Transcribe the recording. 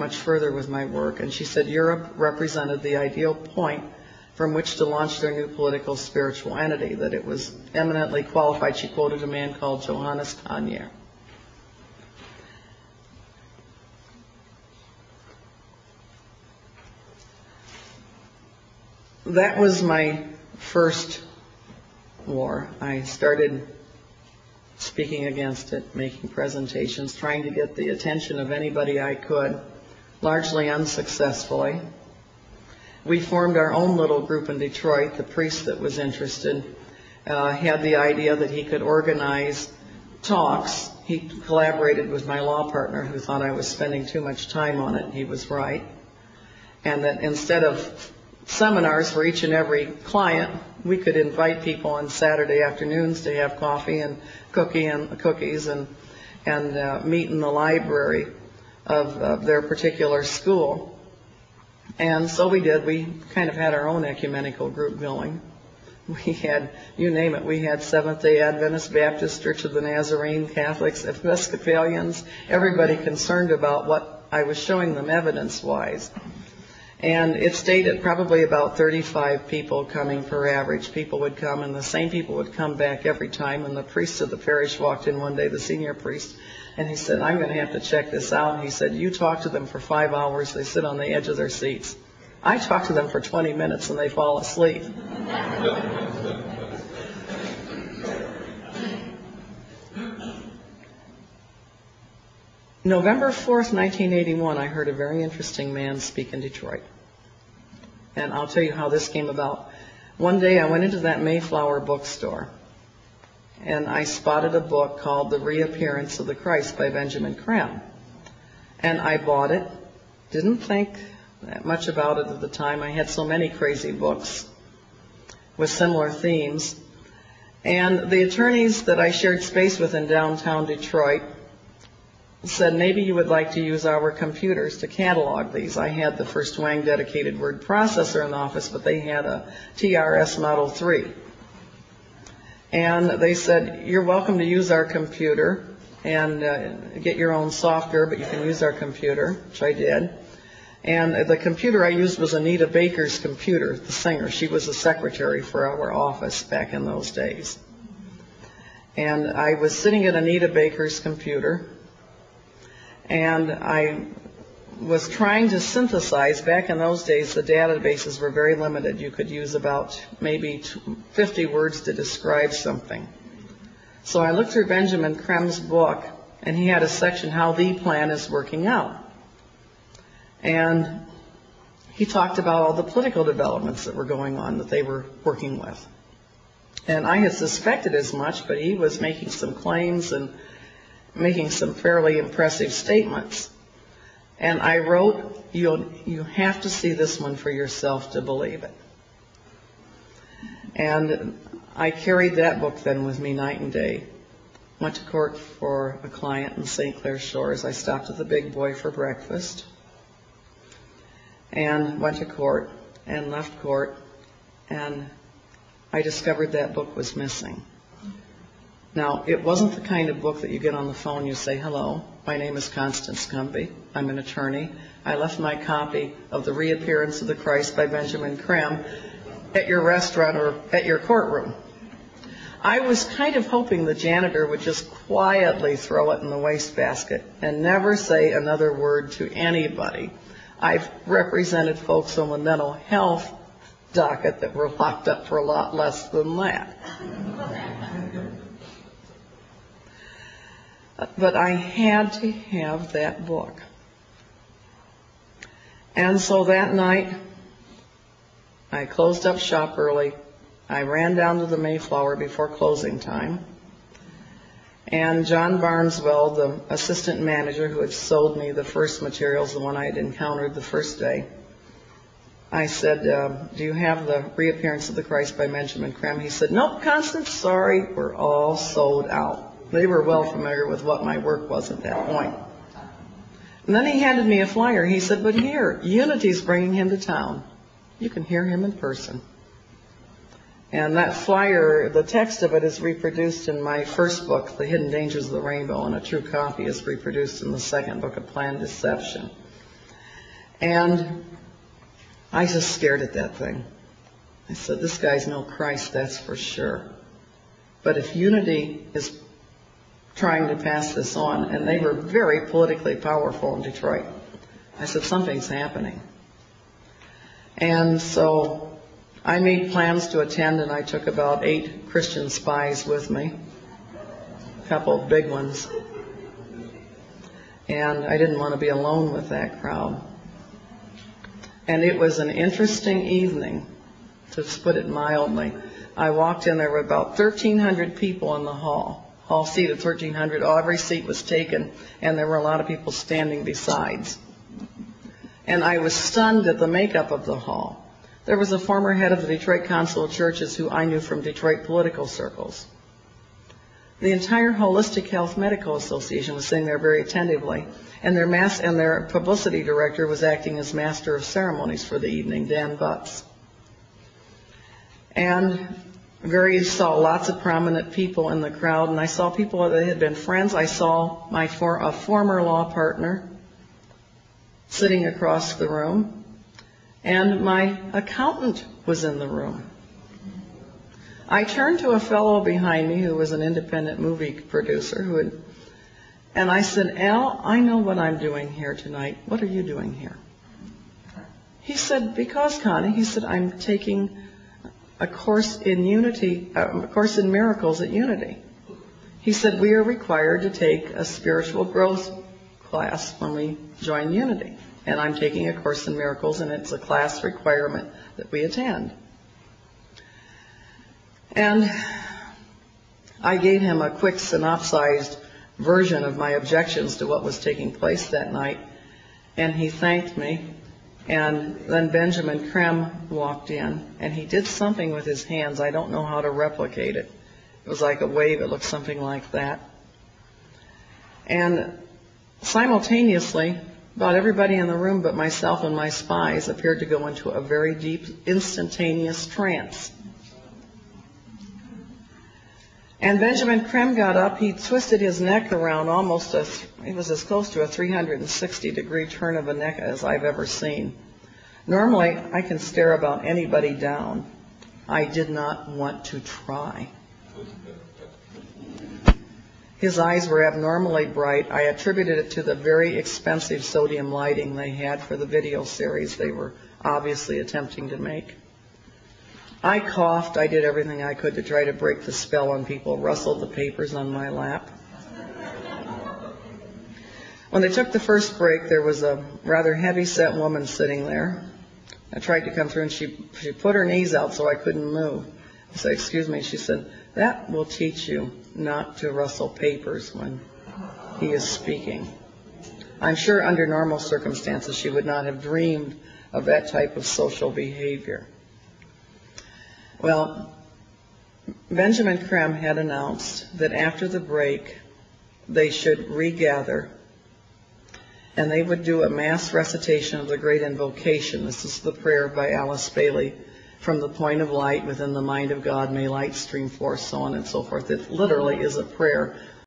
much further with my work, and she said Europe represented the ideal point from which to launch their new political spiritual entity, that it was eminently qualified. She quoted a man called Johannes Kanye. That was my first war. I started speaking against it, making presentations, trying to get the attention of anybody I could, largely unsuccessfully. We formed our own little group in Detroit. The priest that was interested had the idea that he could organize talks. He collaborated with my law partner, who thought I was spending too much time on it. He was right. And that instead of seminars for each and every client, we could invite people on Saturday afternoons to have coffee and cookies and meet in the library of their particular school. And so we did. We kind of had our own ecumenical group going. We had, you name it, we had Seventh-day Adventists, Baptists, Church of the Nazarene, Catholics, Episcopalians, everybody concerned about what I was showing them evidence-wise. And it stayed at probably about 35 people coming per average. People would come, and the same people would come back every time. And the priest of the parish walked in one day, the senior priest, and he said, "I'm going to have to check this out." And he said, "You talk to them for 5 hours, they sit on the edge of their seats. I talk to them for 20 minutes and they fall asleep." November 4th, 1981, I heard a very interesting man speak in Detroit. And I'll tell you how this came about. One day I went into that Mayflower bookstore, and I spotted a book called The Reappearance of the Christ by Benjamin Creme. And I bought it. Didn't think that much about it at the time. I had so many crazy books with similar themes. And the attorneys that I shared space with in downtown Detroit said, "Maybe you would like to use our computers to catalog these." I had the first Wang dedicated word processor in the office, but they had a TRS Model 3. And they said, "You're welcome to use our computer and get your own software, but you can use our computer," which I did. And the computer I used was Anita Baker's computer, the singer. She was the secretary for our office back in those days. And I was sitting at Anita Baker's computer, and I was trying to synthesize. Back in those days, the databases were very limited. You could use about maybe 50 words to describe something. So I looked through Benjamin Creme's book, and he had a section, How the Plan is Working Out. And he talked about all the political developments that were going on that they were working with. And I had suspected as much, but he was making some claims and making some fairly impressive statements. And I wrote, you have to see this one for yourself to believe it. And I carried that book then with me night and day. Went to court for a client in St. Clair Shores. I stopped at the Big Boy for breakfast and went to court and left court, and I discovered that book was missing. Now, it wasn't the kind of book that you get on the phone, you say, "Hello, my name is Constance Cumbey. I'm an attorney. I left my copy of The Reappearance of the Christ by Benjamin Creme at your restaurant or at your courtroom." I was kind of hoping the janitor would just quietly throw it in the wastebasket and never say another word to anybody. I've represented folks on the mental health docket that were locked up for a lot less than that. But I had to have that book. And so that night, I closed up shop early. I ran down to the Mayflower before closing time. And John Barneswell, the assistant manager who had sold me the first materials, the one I had encountered the first day, I said, "Do you have The Reappearance of the Christ by Benjamin Creme?" He said, "Nope, Constance, sorry, we're all sold out." They were well familiar with what my work was at that point. And then he handed me a flyer. He said, "But here, Unity's bringing him to town. You can hear him in person." And that flyer, the text of it is reproduced in my first book, The Hidden Dangers of the Rainbow, and a true copy is reproduced in the second book of Planned Deception. And I just stared at that thing. I said, this guy's no Christ, that's for sure. But if Unity is trying to pass this on, and they were very politically powerful in Detroit, I said, something's happening. And so I made plans to attend, and I took about 8 Christian spies with me, a couple of big ones. And I didn't want to be alone with that crowd. And it was an interesting evening, to put it mildly. I walked in, there were about 1,300 people in the hall. Hall seat of 1,300, every seat was taken, and there were a lot of people standing besides. And I was stunned at the makeup of the hall. There was a former head of the Detroit Council of Churches who I knew from Detroit political circles. The entire Holistic Health Medical Association was sitting there very attentively, and their publicity director was acting as master of ceremonies for the evening, Dan Butts. And saw lots of prominent people in the crowd, and I saw people that had been friends. I saw a former law partner sitting across the room, and my accountant was in the room. I turned to a fellow behind me who was an independent movie producer, and I said, Al, I know what I'm doing here tonight. What are you doing here? He said, because, Connie, he said, I'm taking a course in Unity, a course in miracles at Unity. He said, we are required to take a spiritual growth class when we join Unity. And I'm taking a course in miracles, and it's a class requirement that we attend. And I gave him a quick synopsized version of my objections to what was taking place that night, and he thanked me. And then Benjamin Creme walked in, and he did something with his hands. I don't know how to replicate it. It was like a wave. It looked something like that. And simultaneously, about everybody in the room but myself and my spies appeared to go into a very deep, instantaneous trance. And Benjamin Creme got up. He twisted his neck around it was as close to a 360-degree turn of a neck as I've ever seen. Normally, I can stare about anybody down. I did not want to try. His eyes were abnormally bright. I attributed it to the very expensive sodium lighting they had for the video series they were obviously attempting to make. I coughed. I did everything I could to try to break the spell on people, rustled the papers on my lap. When they took the first break, there was a rather heavy-set woman sitting there. I tried to come through, and she put her knees out so I couldn't move. I said, excuse me. She said, that will teach you not to rustle papers when he is speaking. I'm sure under normal circumstances she would not have dreamed of that type of social behavior. Well, Benjamin Creme had announced that after the break they should regather, and they would do a mass recitation of the Great Invocation. This is the prayer by Alice Bailey, from the point of light within the mind of God, may light stream forth, so on and so forth. It literally is a prayer